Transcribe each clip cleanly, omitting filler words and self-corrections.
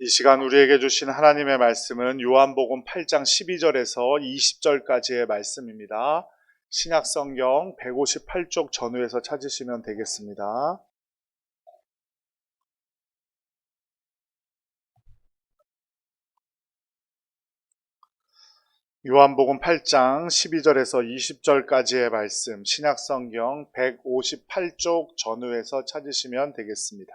이 시간 우리에게 주신 하나님의 말씀은 요한복음 8장 12절에서 20절까지의 말씀입니다. 신약성경 158쪽 전후에서 찾으시면 되겠습니다. 요한복음 8장 12절에서 20절까지의 말씀, 신약성경 158쪽 전후에서 찾으시면 되겠습니다.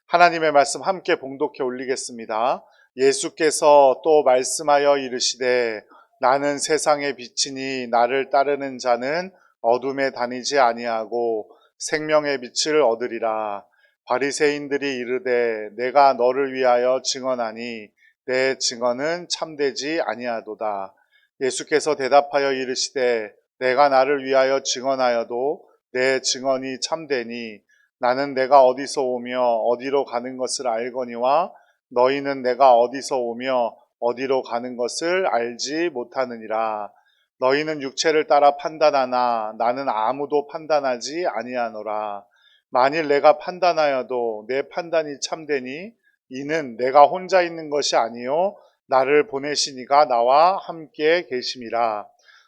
하나님의 말씀 함께 봉독해 올리겠습니다. 예수께서 또 말씀하여 이르시되 나는 세상의 빛이니 나를 따르는 자는 어둠에 다니지 아니하고 생명의 빛을 얻으리라. 바리새인들이 이르되 내가 너를 위하여 증언하니 내 증언은 참되지 아니하도다. 예수께서 대답하여 이르시되 내가 나를 위하여 증언하여도 내 증언이 참되니 나는 내가 어디서 오며 어디로 가는 것을 알거니와 너희는 내가 어디서 오며 어디로 가는 것을 알지 못하느니라. 너희는 육체를 따라 판단하나 나는 아무도 판단하지 아니하노라. 만일 내가 판단하여도 내 판단이 참되니 이는 내가 혼자 있는 것이 아니요 나를 보내시니가 나와 함께 계심이라.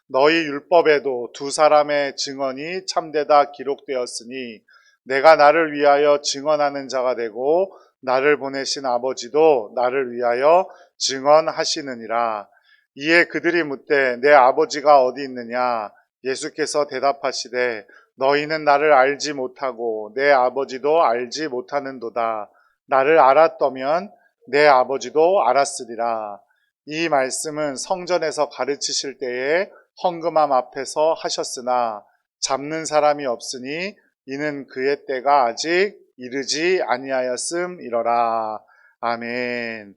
너희 율법에도 두 사람의 증언이 참되다 기록되었으니 내가 나를 위하여 증언하는 자가 되고 나를 보내신 아버지도 나를 위하여 증언하시느니라. 이에 그들이 묻되 내 아버지가 어디 있느냐? 예수께서 대답하시되 너희는 나를 알지 못하고 내 아버지도 알지 못하는도다. 나를 알았더면 내 아버지도 알았으리라. 이 말씀은 성전에서 가르치실 때에 헌금함 앞에서 하셨으나 잡는 사람이 없으니 이는 그의 때가 아직 이르지 아니하였음이러라. 아멘.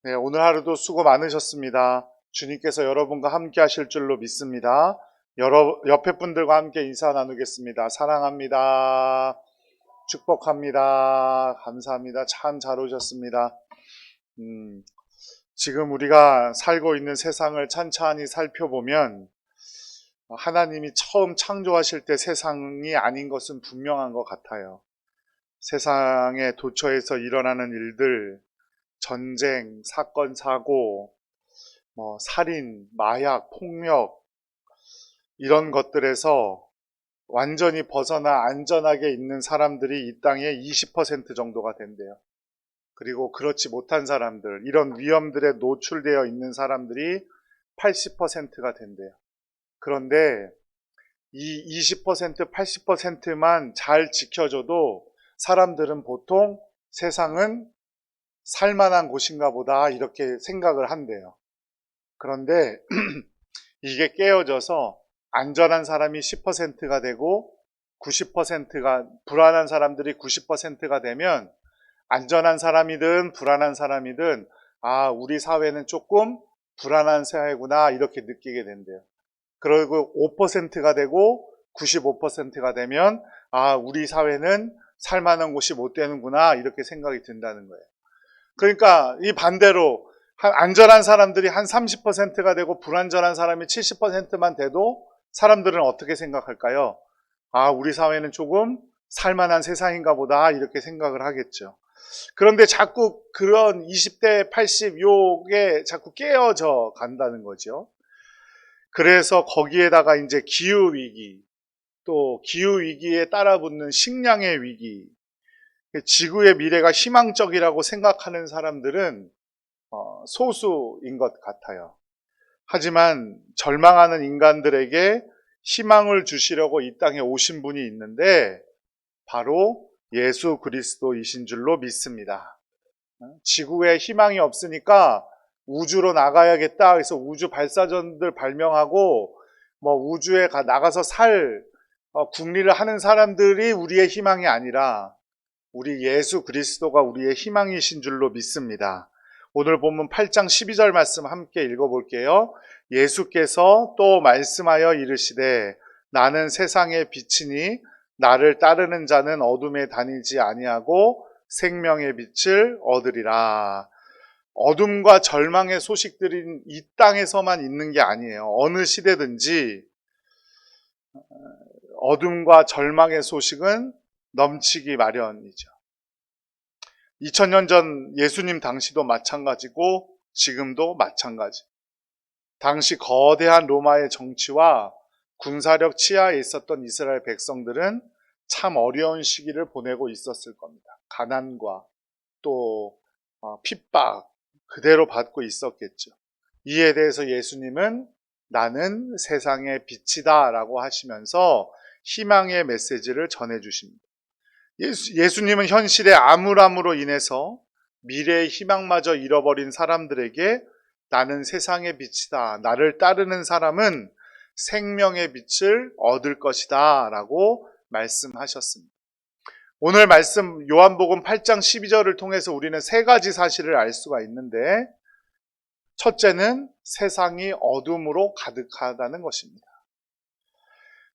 네, 오늘 하루도 수고 많으셨습니다. 주님께서 여러분과 함께 하실 줄로 믿습니다. 옆에 분들과 함께 인사 나누겠습니다. 사랑합니다. 축복합니다. 감사합니다. 참 잘 오셨습니다. 지금 우리가 살고 있는 세상을 찬찬히 살펴보면 하나님이 처음 창조하실 때 세상이 아닌 것은 분명한 것 같아요. 세상의 도처에서 일어나는 일들, 전쟁, 사건, 사고, 살인, 마약, 폭력 이런 것들에서 완전히 벗어나 안전하게 있는 사람들이 이 땅의 20% 정도가 된대요. 그리고 그렇지 못한 사람들, 이런 위험들에 노출되어 있는 사람들이 80%가 된대요. 그런데 이 20%, 80%만 잘 지켜줘도 사람들은 보통 세상은 살만한 곳인가 보다 이렇게 생각을 한대요. 그런데 이게 깨어져서 안전한 사람이 10%가 되고 90%가 불안한 사람들이 90%가 되면 안전한 사람이든 불안한 사람이든 우리 사회는 조금 불안한 사회구나 이렇게 느끼게 된대요. 그리고 5%가 되고 95%가 되면 우리 사회는 살만한 곳이 못 되는구나 이렇게 생각이 든다는 거예요. 그러니까 이 반대로 안전한 사람들이 한 30%가 되고 불안전한 사람이 70%만 돼도 사람들은 어떻게 생각할까요? 우리 사회는 조금 살만한 세상인가 보다 이렇게 생각을 하겠죠. 그런데 자꾸 그런 20대 80 요게 자꾸 깨어져 간다는 거죠. 그래서 거기에다가 이제 기후위기, 또 기후위기에 따라붙는 식량의 위기, 지구의 미래가 희망적이라고 생각하는 사람들은 소수인 것 같아요. 하지만 절망하는 인간들에게 희망을 주시려고 이 땅에 오신 분이 있는데 바로 예수 그리스도이신 줄로 믿습니다. 지구에 희망이 없으니까 우주로 나가야겠다. 그래서 우주 발사전들 발명하고 우주에 나가서 살 국리를 하는 사람들이 우리의 희망이 아니라 우리 예수 그리스도가 우리의 희망이신 줄로 믿습니다. 오늘 본문 8장 12절 말씀 함께 읽어볼게요. 예수께서 또 말씀하여 이르시되 나는 세상의 빛이니 나를 따르는 자는 어둠에 다니지 아니하고 생명의 빛을 얻으리라. 어둠과 절망의 소식들이 이 땅에서만 있는 게 아니에요. 어느 시대든지 어둠과 절망의 소식은 넘치기 마련이죠. 2000년 전 예수님 당시도 마찬가지고 지금도 마찬가지. 당시 거대한 로마의 정치와 군사력 치하에 있었던 이스라엘 백성들은 참 어려운 시기를 보내고 있었을 겁니다. 가난과 또 핍박 그대로 받고 있었겠죠. 이에 대해서 예수님은 나는 세상의 빛이다 라고 하시면서 희망의 메시지를 전해주십니다. 예수님은 현실의 암울함으로 인해서 미래의 희망마저 잃어버린 사람들에게 나는 세상의 빛이다. 나를 따르는 사람은 생명의 빛을 얻을 것이다 라고 말씀하셨습니다. 오늘 말씀 요한복음 8장 12절을 통해서 우리는 세 가지 사실을 알 수가 있는데, 첫째는 세상이 어둠으로 가득하다는 것입니다.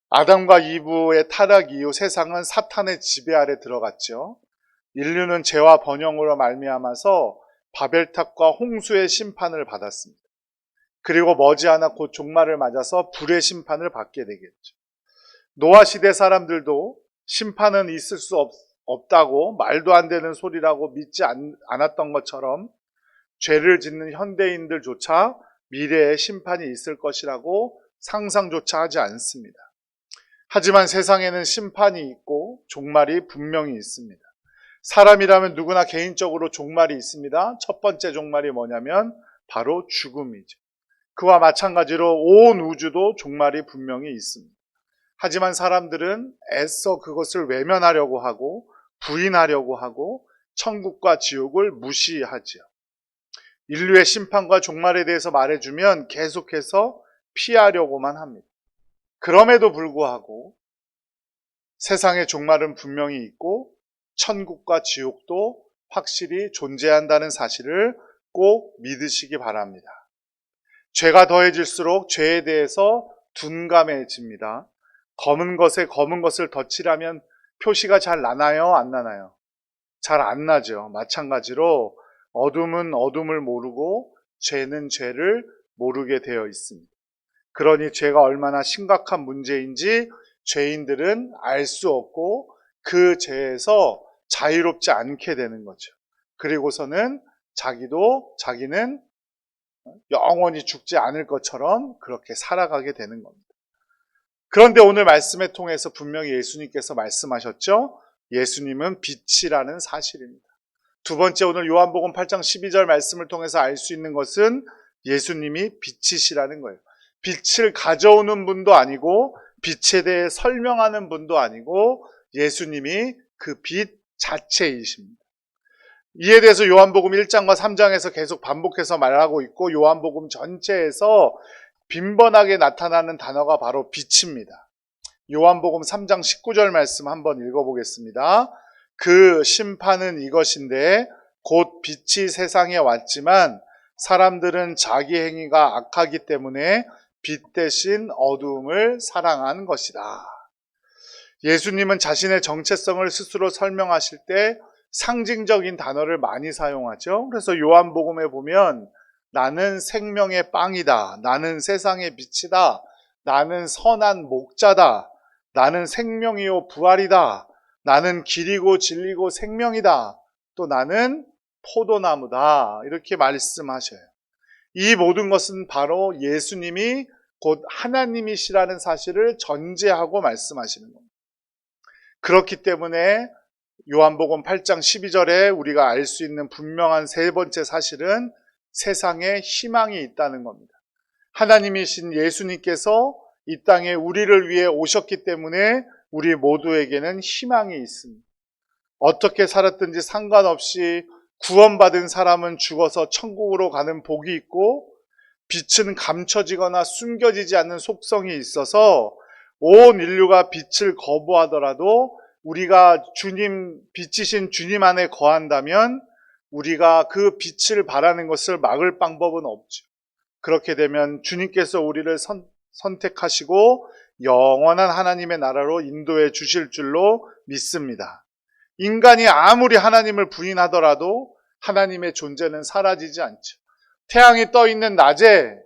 아담과 이브의 타락 이후 세상은 사탄의 지배 아래 들어갔죠. 인류는 죄와 번영으로 말미암아서 바벨탑과 홍수의 심판을 받았습니다. 그리고 머지않아 곧 종말을 맞아서 불의 심판을 받게 되겠죠. 노아 시대 사람들도 심판은 있을 수 없다고 말도 안 되는 소리라고 믿지 않았던 것처럼 죄를 짓는 현대인들조차 미래에 심판이 있을 것이라고 상상조차 하지 않습니다. 하지만 세상에는 심판이 있고 종말이 분명히 있습니다. 사람이라면 누구나 개인적으로 종말이 있습니다. 첫 번째 종말이 뭐냐면 바로 죽음이죠. 그와 마찬가지로 온 우주도 종말이 분명히 있습니다. 하지만 사람들은 애써 그것을 외면하려고 하고 부인하려고 하고 천국과 지옥을 무시하지요. 인류의 심판과 종말에 대해서 말해주면 계속해서 피하려고만 합니다. 그럼에도 불구하고 세상의 종말은 분명히 있고 천국과 지옥도 확실히 존재한다는 사실을 꼭 믿으시기 바랍니다. 죄가 더해질수록 죄에 대해서 둔감해집니다. 검은 것에 검은 것을 덧칠하면 표시가 잘 나나요? 안 나나요? 잘 안 나죠. 마찬가지로 어둠은 어둠을 모르고 죄는 죄를 모르게 되어 있습니다. 그러니 죄가 얼마나 심각한 문제인지 죄인들은 알 수 없고 그 죄에서 자유롭지 않게 되는 거죠. 그리고서는 자기는 영원히 죽지 않을 것처럼 그렇게 살아가게 되는 겁니다. 그런데 오늘 말씀을 통해서 분명히 예수님께서 말씀하셨죠. 예수님은 빛이라는 사실입니다. 두 번째, 오늘 요한복음 8장 12절 말씀을 통해서 알 수 있는 것은 예수님이 빛이시라는 거예요. 빛을 가져오는 분도 아니고 빛에 대해 설명하는 분도 아니고 예수님이 그 빛 자체이십니다. 이에 대해서 요한복음 1장과 3장에서 계속 반복해서 말하고 있고 요한복음 전체에서 빈번하게 나타나는 단어가 바로 빛입니다. 요한복음 3장 19절 말씀 한번 읽어보겠습니다. 그 심판은 이것인데 곧 빛이 세상에 왔지만 사람들은 자기 행위가 악하기 때문에 빛 대신 어두움을 사랑한 것이다. 예수님은 자신의 정체성을 스스로 설명하실 때 상징적인 단어를 많이 사용하죠. 그래서 요한복음에 보면 나는 생명의 빵이다. 나는 세상의 빛이다. 나는 선한 목자다. 나는 생명이요 부활이다. 나는 길이고 진리고 생명이다. 또 나는 포도나무다. 이렇게 말씀하셔요. 이 모든 것은 바로 예수님이 곧 하나님이시라는 사실을 전제하고 말씀하시는 겁니다. 그렇기 때문에 요한복음 8장 12절에 우리가 알 수 있는 분명한 세 번째 사실은 세상에 희망이 있다는 겁니다. 하나님이신 예수님께서 이 땅에 우리를 위해 오셨기 때문에 우리 모두에게는 희망이 있습니다. 어떻게 살았든지 상관없이 구원받은 사람은 죽어서 천국으로 가는 복이 있고 빛은 감춰지거나 숨겨지지 않는 속성이 있어서 온 인류가 빛을 거부하더라도 우리가 빛이신 주님 안에 거한다면 우리가 그 빛을 바라는 것을 막을 방법은 없죠. 그렇게 되면 주님께서 우리를 선택하시고 영원한 하나님의 나라로 인도해 주실 줄로 믿습니다. 인간이 아무리 하나님을 부인하더라도 하나님의 존재는 사라지지 않죠. 태양이 떠 있는 낮에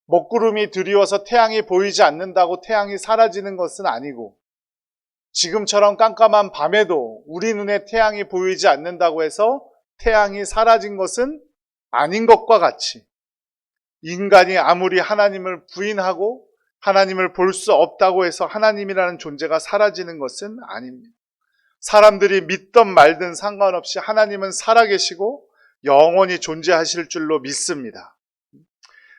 먹구름이 드리워서 태양이 보이지 않는다고 태양이 사라지는 것은 아니고 지금처럼 깜깜한 밤에도 우리 눈에 태양이 보이지 않는다고 해서 태양이 사라진 것은 아닌 것과 같이 인간이 아무리 하나님을 부인하고 하나님을 볼 수 없다고 해서 하나님이라는 존재가 사라지는 것은 아닙니다. 사람들이 믿든 말든 상관없이 하나님은 살아계시고 영원히 존재하실 줄로 믿습니다.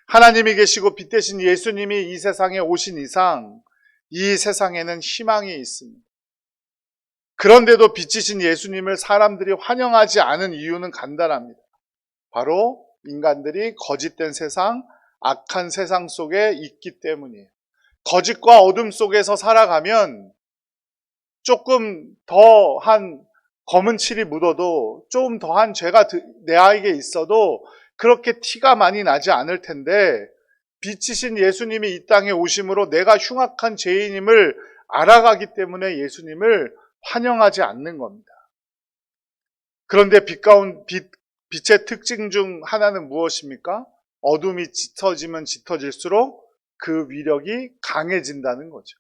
하나님이 계시고 빛 대신 예수님이 이 세상에 오신 이상 이 세상에는 희망이 있습니다. 그런데도 빛이신 예수님을 사람들이 환영하지 않은 이유는 간단합니다. 바로 인간들이 거짓된 세상, 악한 세상 속에 있기 때문이에요. 거짓과 어둠 속에서 살아가면 조금 더한 검은 칠이 묻어도 좀 더한 죄가 내 아이에게 있어도 그렇게 티가 많이 나지 않을 텐데 빛이신 예수님이 이 땅에 오심으로 내가 흉악한 죄인임을 알아가기 때문에 예수님을 환영하지 않는 겁니다. 그런데 빛의 특징 중 하나는 무엇입니까? 어둠이 짙어지면 짙어질수록 그 위력이 강해진다는 거죠.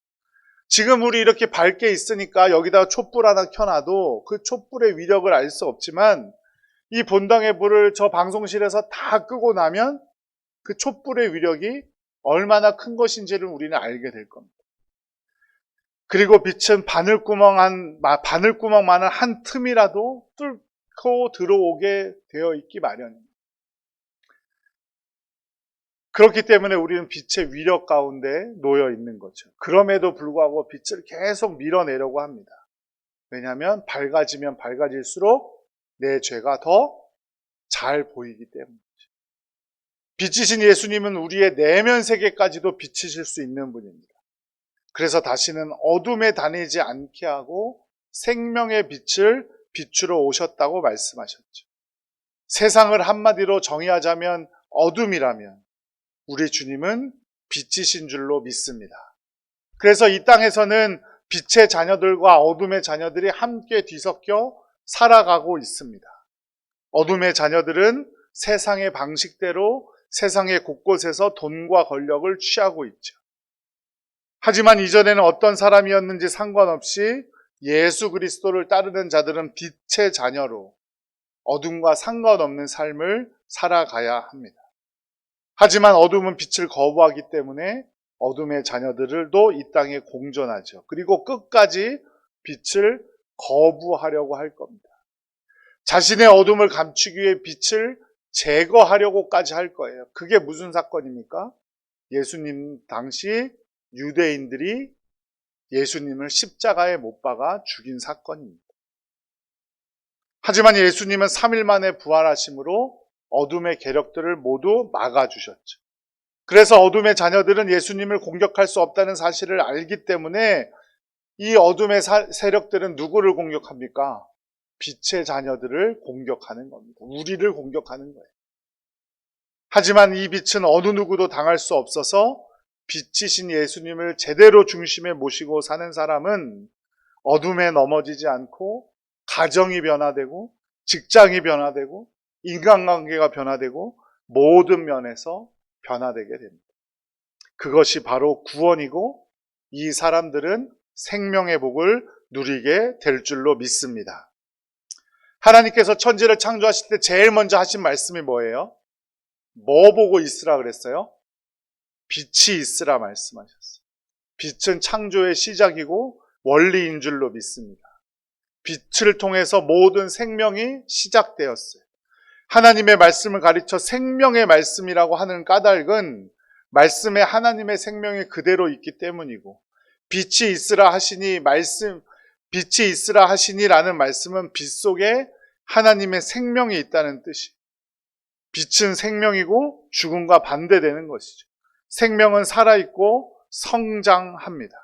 지금 우리 이렇게 밝게 있으니까 여기다가 촛불 하나 켜놔도 그 촛불의 위력을 알 수 없지만 이 본당의 불을 저 방송실에서 다 끄고 나면 그 촛불의 위력이 얼마나 큰 것인지를 우리는 알게 될 겁니다. 그리고 빛은 바늘구멍만한 한 틈이라도 뚫고 들어오게 되어 있기 마련입니다. 그렇기 때문에 우리는 빛의 위력 가운데 놓여 있는 거죠. 그럼에도 불구하고 빛을 계속 밀어내려고 합니다. 왜냐하면 밝아지면 밝아질수록 내 죄가 더 잘 보이기 때문이죠. 빛이신 예수님은 우리의 내면 세계까지도 비치실 수 있는 분입니다. 그래서 다시는 어둠에 다니지 않게 하고 생명의 빛을 비추러 오셨다고 말씀하셨죠. 세상을 한마디로 정의하자면 어둠이라면 우리 주님은 빛이신 줄로 믿습니다. 그래서 이 땅에서는 빛의 자녀들과 어둠의 자녀들이 함께 뒤섞여 살아가고 있습니다. 어둠의 자녀들은 세상의 방식대로 세상의 곳곳에서 돈과 권력을 취하고 있죠. 하지만 이전에는 어떤 사람이었는지 상관없이 예수 그리스도를 따르는 자들은 빛의 자녀로 어둠과 상관없는 삶을 살아가야 합니다. 하지만 어둠은 빛을 거부하기 때문에 어둠의 자녀들도 이 땅에 공존하죠. 그리고 끝까지 빛을 거부하려고 할 겁니다. 자신의 어둠을 감추기 위해 빛을 제거하려고까지 할 거예요. 그게 무슨 사건입니까? 예수님 당시 유대인들이 예수님을 십자가에 못 박아 죽인 사건입니다. 하지만 예수님은 3일 만에 부활하심으로 어둠의 계력들을 모두 막아주셨죠. 그래서 어둠의 자녀들은 예수님을 공격할 수 없다는 사실을 알기 때문에 이 어둠의 세력들은 누구를 공격합니까? 빛의 자녀들을 공격하는 겁니다. 우리를 공격하는 거예요. 하지만 이 빛은 어느 누구도 당할 수 없어서 빛이신 예수님을 제대로 중심에 모시고 사는 사람은 어둠에 넘어지지 않고 가정이 변화되고 직장이 변화되고 인간관계가 변화되고 모든 면에서 변화되게 됩니다. 그것이 바로 구원이고 이 사람들은 생명의 복을 누리게 될 줄로 믿습니다. 하나님께서 천지를 창조하실 때 제일 먼저 하신 말씀이 뭐예요? 뭐 보고 있으라 그랬어요? 빛이 있으라 말씀하셨어요. 빛은 창조의 시작이고 원리인 줄로 믿습니다. 빛을 통해서 모든 생명이 시작되었어요. 하나님의 말씀을 가르쳐 생명의 말씀이라고 하는 까닭은 말씀에 하나님의 생명이 그대로 있기 때문이고 빛이 있으라 하시니 빛이 있으라 하시니라는 말씀은 빛 속에 하나님의 생명이 있다는 뜻이. 빛은 생명이고 죽음과 반대되는 것이죠. 생명은 살아있고 성장합니다.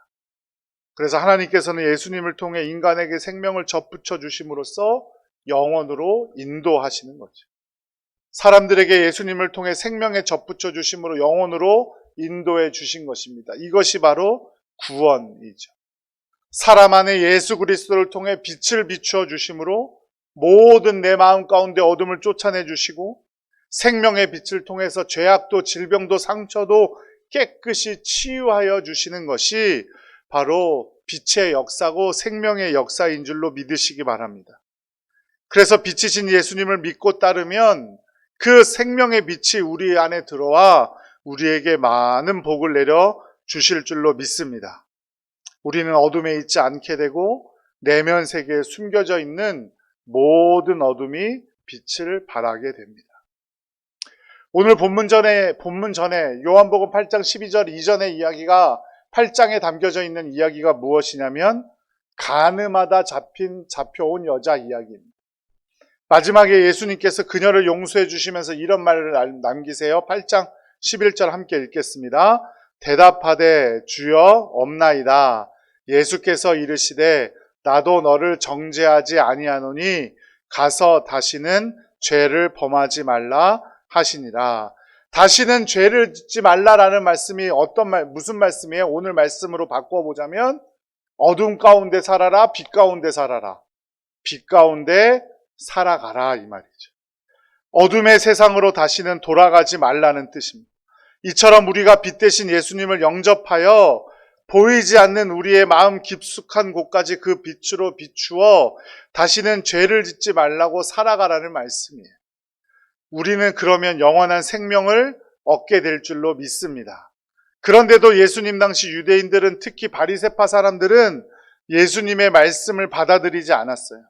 그래서 하나님께서는 예수님을 통해 인간에게 생명을 접붙여 주심으로써 영원으로 인도하시는 거죠. 사람들에게 예수님을 통해 생명에 접붙여 주심으로 영원으로 인도해 주신 것입니다. 이것이 바로 구원이죠. 사람 안에 예수 그리스도를 통해 빛을 비추어 주심으로 모든 내 마음 가운데 어둠을 쫓아내 주시고 생명의 빛을 통해서 죄악도 질병도 상처도 깨끗이 치유하여 주시는 것이 바로 빛의 역사고 생명의 역사인 줄로 믿으시기 바랍니다. 그래서 빛이신 예수님을 믿고 따르면 그 생명의 빛이 우리 안에 들어와 우리에게 많은 복을 내려 주실 줄로 믿습니다. 우리는 어둠에 있지 않게 되고 내면 세계에 숨겨져 있는 모든 어둠이 빛을 발하게 됩니다. 오늘 본문 전에 요한복음 8장 12절 이전의 이야기가 8장에 담겨져 있는 이야기가 무엇이냐면 간음하다 잡혀온 여자 이야기입니다. 마지막에 예수님께서 그녀를 용서해 주시면서 이런 말을 남기세요. 8장 11절 함께 읽겠습니다. 대답하되 주여 없나이다. 예수께서 이르시되 나도 너를 정죄하지 아니하노니 가서 다시는 죄를 범하지 말라 하시니라. 다시는 죄를 짓지 말라라는 말씀이 무슨 말씀이에요? 오늘 말씀으로 바꿔보자면 어둠 가운데 살아라, 빛 가운데 살아라. 빛 가운데 살아가라 이 말이죠. 어둠의 세상으로 다시는 돌아가지 말라는 뜻입니다. 이처럼 우리가 빛 대신 예수님을 영접하여 보이지 않는 우리의 마음 깊숙한 곳까지 그 빛으로 비추어 다시는 죄를 짓지 말라고 살아가라는 말씀이에요. 우리는 그러면 영원한 생명을 얻게 될 줄로 믿습니다. 그런데도 예수님 당시 유대인들은, 특히 바리새파 사람들은 예수님의 말씀을 받아들이지 않았어요.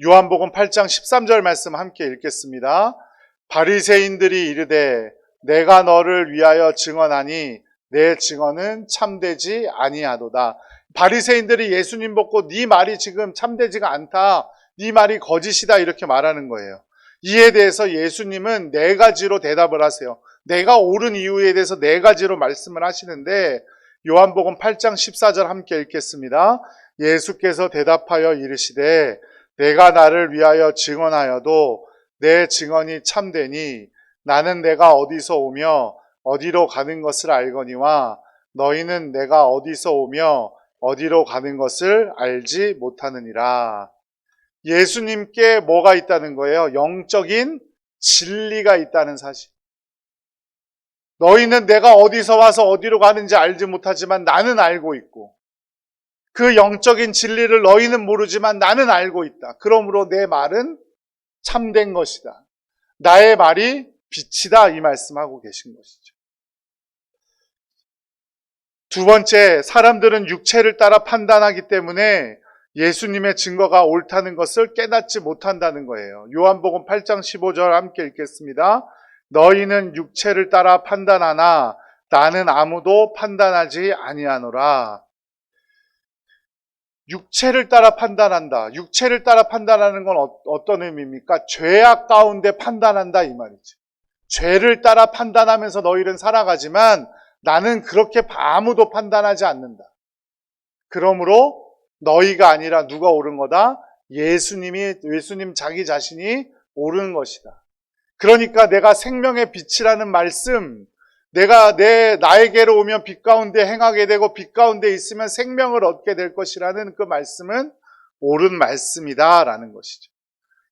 요한복음 8장 13절 말씀 함께 읽겠습니다. 바리새인들이 이르되 내가 너를 위하여 증언하니 내 증언은 참되지 아니하도다. 바리새인들이 예수님 보고 네 말이 지금 참되지가 않다, 네 말이 거짓이다 이렇게 말하는 거예요. 이에 대해서 예수님은 네 가지로 대답을 하세요. 내가 옳은 이유에 대해서 네 가지로 말씀을 하시는데 요한복음 8장 14절 함께 읽겠습니다. 예수께서 대답하여 이르시되 내가 나를 위하여 증언하여도 내 증언이 참되니 나는 내가 어디서 오며 어디로 가는 것을 알거니와 너희는 내가 어디서 오며 어디로 가는 것을 알지 못하느니라. 예수님께 뭐가 있다는 거예요? 영적인 진리가 있다는 사실. 너희는 내가 어디서 와서 어디로 가는지 알지 못하지만 나는 알고 있고, 그 영적인 진리를 너희는 모르지만 나는 알고 있다. 그러므로 내 말은 참된 것이다. 나의 말이 빛이다. 이 말씀하고 계신 것이죠. 두 번째, 사람들은 육체를 따라 판단하기 때문에 예수님의 증거가 옳다는 것을 깨닫지 못한다는 거예요. 요한복음 8장 15절 함께 읽겠습니다. 너희는 육체를 따라 판단하나 나는 아무도 판단하지 아니하노라. 육체를 따라 판단한다. 육체를 따라 판단하는 건 어떤 의미입니까? 죄악 가운데 판단한다 이 말이죠. 죄를 따라 판단하면서 너희는 살아가지만 나는 그렇게 아무도 판단하지 않는다. 그러므로 너희가 아니라 누가 옳은 거다? 예수님 자기 자신이 옳은 것이다. 그러니까 내가 생명의 빛이라는 말씀, 내가 나에게로 오면 빛 가운데 행하게 되고 빛 가운데 있으면 생명을 얻게 될 것이라는 그 말씀은 옳은 말씀이다라는 것이죠.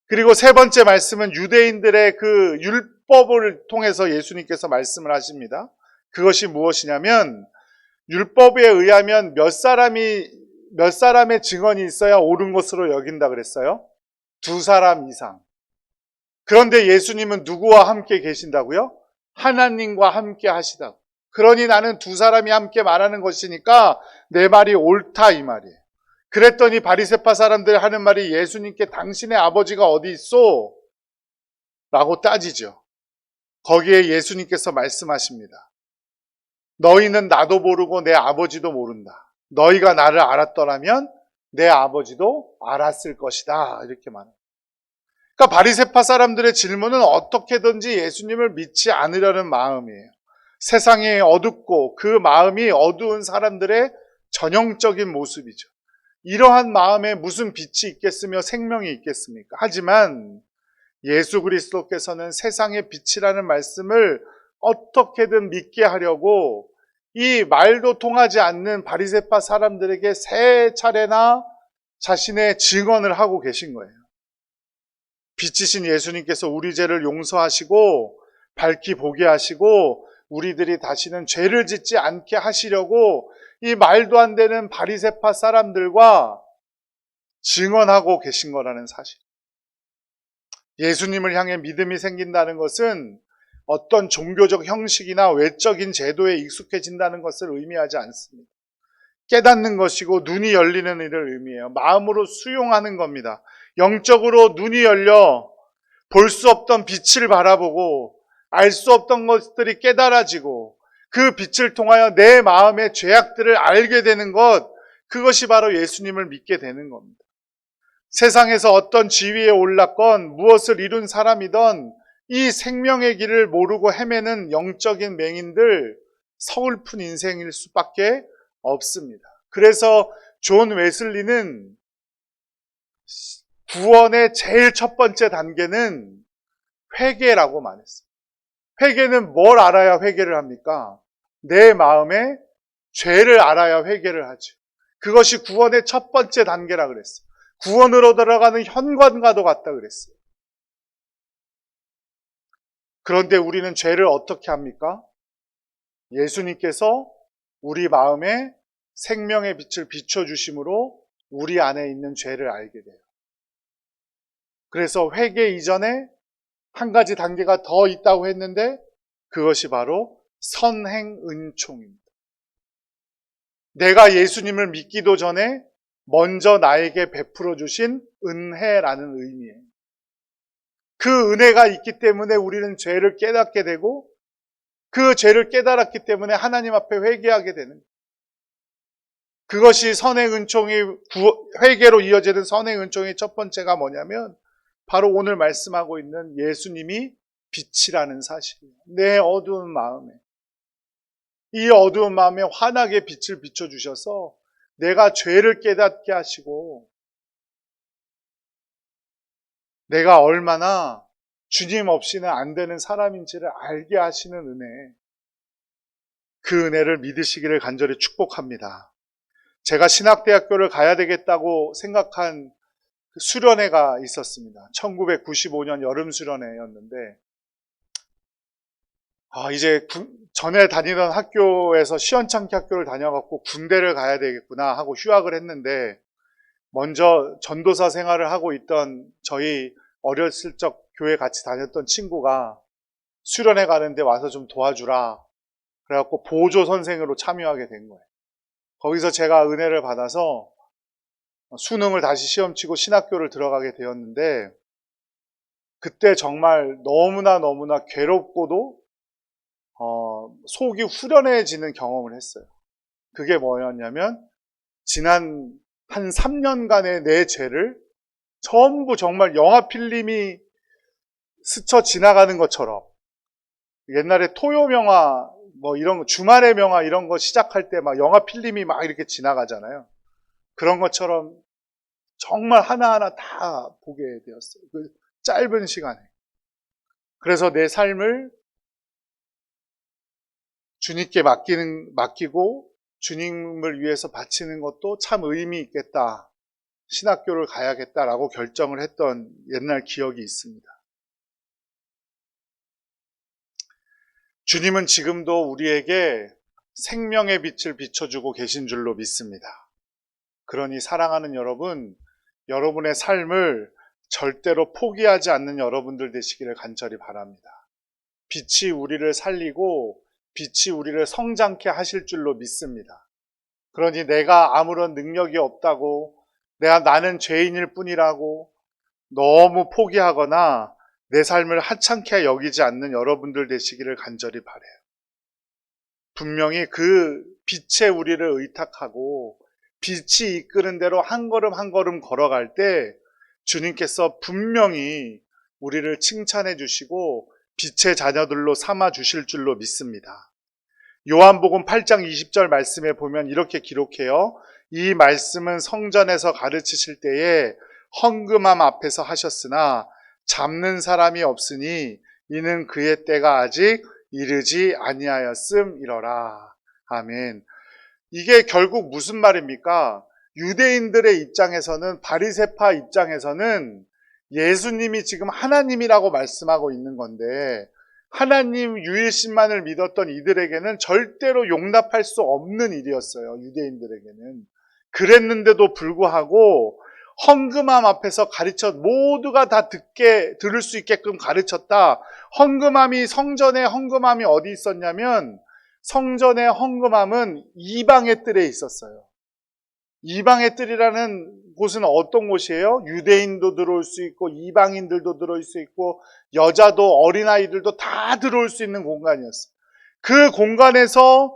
그리고 세 번째 말씀은 유대인들의 그 율법을 통해서 예수님께서 말씀을 하십니다. 그것이 무엇이냐면 율법에 의하면 몇 사람의 증언이 있어야 옳은 것으로 여긴다 그랬어요? 2사람 이상. 그런데 예수님은 누구와 함께 계신다고요? 하나님과 함께 하시다고. 그러니 나는 2사람이 함께 말하는 것이니까 내 말이 옳다 이 말이에요. 그랬더니 바리새파 사람들 하는 말이 예수님께 당신의 아버지가 어디 있어? 라고 따지죠. 거기에 예수님께서 말씀하십니다. 너희는 나도 모르고 내 아버지도 모른다. 너희가 나를 알았더라면 내 아버지도 알았을 것이다. 이렇게 말합니다. 그러니까 바리새파 사람들의 질문은 어떻게든지 예수님을 믿지 않으려는 마음이에요. 세상이 어둡고 그 마음이 어두운 사람들의 전형적인 모습이죠. 이러한 마음에 무슨 빛이 있겠으며 생명이 있겠습니까? 하지만 예수 그리스도께서는 세상의 빛이라는 말씀을 어떻게든 믿게 하려고 이 말도 통하지 않는 바리새파 사람들에게 세 차례나 자신의 증언을 하고 계신 거예요. 빛이신 예수님께서 우리 죄를 용서하시고 밝히 보게 하시고 우리들이 다시는 죄를 짓지 않게 하시려고 이 말도 안 되는 바리새파 사람들과 증언하고 계신 거라는 사실. 예수님을 향해 믿음이 생긴다는 것은 어떤 종교적 형식이나 외적인 제도에 익숙해진다는 것을 의미하지 않습니다. 깨닫는 것이고 눈이 열리는 일을 의미해요. 마음으로 수용하는 겁니다. 영적으로 눈이 열려 볼 수 없던 빛을 바라보고 알 수 없던 것들이 깨달아지고 그 빛을 통하여 내 마음의 죄악들을 알게 되는 것, 그것이 바로 예수님을 믿게 되는 겁니다. 세상에서 어떤 지위에 올랐건 무엇을 이룬 사람이든 이 생명의 길을 모르고 헤매는 영적인 맹인들, 서글픈 인생일 수밖에 없습니다. 그래서 존 웨슬리는 구원의 제일 첫 번째 단계는 회개라고 말했어요. 회개는 뭘 알아야 회개를 합니까? 내 마음의 죄를 알아야 회개를 하죠. 그것이 구원의 첫 번째 단계라 그랬어요. 구원으로 들어가는 현관과도 같다 그랬어요. 그런데 우리는 죄를 어떻게 합니까? 예수님께서 우리 마음에 생명의 빛을 비춰주심으로 우리 안에 있는 죄를 알게 돼요. 그래서 회개 이전에 한 가지 단계가 더 있다고 했는데 그것이 바로 선행 은총입니다. 내가 예수님을 믿기도 전에 먼저 나에게 베풀어 주신 은혜라는 의미예요. 그 은혜가 있기 때문에 우리는 죄를 깨닫게 되고 그 죄를 깨달았기 때문에 하나님 앞에 회개하게 되는 거예요. 그것이 선행 은총이 회개로 이어지는 선행 은총의 첫 번째가 뭐냐면 바로 오늘 말씀하고 있는 예수님이 빛이라는 사실이에요. 내 어두운 마음에, 이 어두운 마음에 환하게 빛을 비춰주셔서 내가 죄를 깨닫게 하시고 내가 얼마나 주님 없이는 안 되는 사람인지를 알게 하시는 은혜, 그 은혜를 믿으시기를 간절히 축복합니다. 제가 신학대학교를 가야 되겠다고 생각한 수련회가 있었습니다. 1995년 여름 수련회였는데 이제 전에 다니던 학교에서 시원찮게 학교를 다녀갖고 군대를 가야 되겠구나 하고 휴학을 했는데 먼저 전도사 생활을 하고 있던 저희 어렸을 적 교회 같이 다녔던 친구가 수련회 가는데 와서 좀 도와주라 그래갖고 보조 선생으로 참여하게 된 거예요. 거기서 제가 은혜를 받아서 수능을 다시 시험 치고 신학교를 들어가게 되었는데 그때 정말 너무나 괴롭고도 속이 후련해지는 경험을 했어요. 그게 뭐였냐면 지난 한 3년간의 내 죄를 전부 정말 영화 필름이 스쳐 지나가는 것처럼 옛날에 토요 명화 뭐 이런 거 주말의 명화 이런 거 시작할 때 막 영화 필름이 막 이렇게 지나가잖아요. 그런 것처럼 정말 하나하나 다 보게 되었어요. 그 짧은 시간에. 그래서 내 삶을 주님께 맡기고 주님을 위해서 바치는 것도 참 의미 있겠다. 신학교를 가야겠다라고 결정을 했던 옛날 기억이 있습니다. 주님은 지금도 우리에게 생명의 빛을 비춰주고 계신 줄로 믿습니다. 그러니 사랑하는 여러분, 여러분의 삶을 절대로 포기하지 않는 여러분들 되시기를 간절히 바랍니다. 빛이 우리를 살리고 빛이 우리를 성장케 하실 줄로 믿습니다. 그러니 내가 아무런 능력이 없다고 나는 죄인일 뿐이라고 너무 포기하거나 내 삶을 하찮게 여기지 않는 여러분들 되시기를 간절히 바라요. 분명히 그 빛에 우리를 의탁하고 빛이 이끄는 대로 한 걸음 한 걸음 걸어갈 때 주님께서 분명히 우리를 칭찬해 주시고 빛의 자녀들로 삼아 주실 줄로 믿습니다. 요한복음 8장 20절 말씀에 보면 이렇게 기록해요. 이 말씀은 성전에서 가르치실 때에 헌금함 앞에서 하셨으나 잡는 사람이 없으니 이는 그의 때가 아직 이르지 아니하였음이러라. 아멘. 이게 결국 무슨 말입니까? 유대인들의 입장에서는, 바리새파 입장에서는 예수님이 지금 하나님이라고 말씀하고 있는 건데 하나님 유일신만을 믿었던 이들에게는 절대로 용납할 수 없는 일이었어요. 유대인들에게는. 그랬는데도 불구하고 헌금함 앞에서 모두가 다 들을 수 있게끔 가르쳤다. 성전에 헌금함이 어디 있었냐면 성전의 헌금함은 이방의 뜰에 있었어요. 이방의 뜰이라는 곳은 어떤 곳이에요? 유대인도 들어올 수 있고 이방인들도 들어올 수 있고 여자도 어린아이들도 다 들어올 수 있는 공간이었어요. 그 공간에서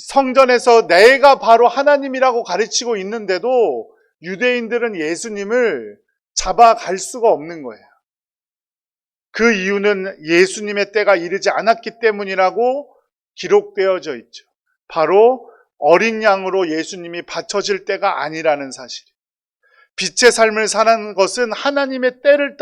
성전에서 내가 바로 하나님이라고 가르치고 있는데도 유대인들은 예수님을 잡아갈 수가 없는 거예요. 그 이유는 예수님의 때가 이르지 않았기 때문이라고 기록되어져 있죠. 바로 어린 양으로 예수님이 바쳐질 때가 아니라는 사실. 빛의 삶을 사는 것은 하나님의 때를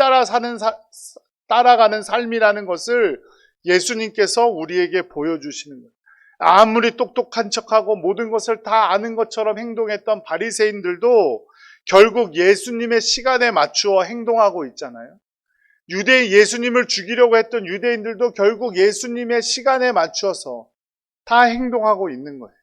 따라가는 삶이라는 것을 예수님께서 우리에게 보여주시는 거예요. 아무리 똑똑한 척하고 모든 것을 다 아는 것처럼 행동했던 바리새인들도 결국 예수님의 시간에 맞추어 행동하고 있잖아요. 예수님을 죽이려고 했던 유대인들도 결국 예수님의 시간에 맞추어서 다 행동하고 있는 거예요.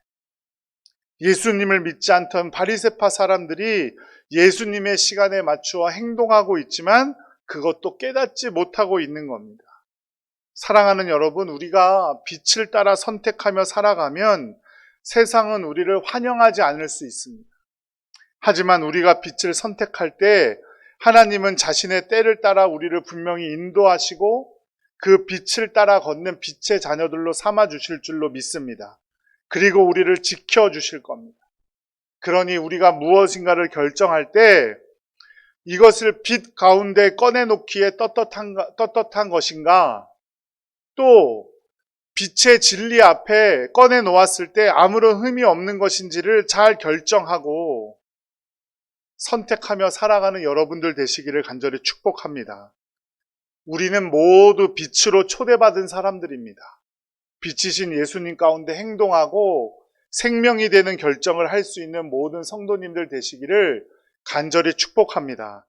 예수님을 믿지 않던 바리새파 사람들이 예수님의 시간에 맞추어 행동하고 있지만 그것도 깨닫지 못하고 있는 겁니다. 사랑하는 여러분, 우리가 빛을 따라 선택하며 살아가면 세상은 우리를 환영하지 않을 수 있습니다. 하지만 우리가 빛을 선택할 때 하나님은 자신의 때를 따라 우리를 분명히 인도하시고 그 빛을 따라 걷는 빛의 자녀들로 삼아주실 줄로 믿습니다. 그리고 우리를 지켜주실 겁니다. 그러니 우리가 무엇인가를 결정할 때 이것을 빛 가운데 꺼내놓기에 떳떳한 것인가, 또 빛의 진리 앞에 꺼내놓았을 때 아무런 흠이 없는 것인지를 잘 결정하고 선택하며 살아가는 여러분들 되시기를 간절히 축복합니다. 우리는 모두 빛으로 초대받은 사람들입니다. 빛이신 예수님 가운데 행동하고 생명이 되는 결정을 할 수 있는 모든 성도님들 되시기를 간절히 축복합니다.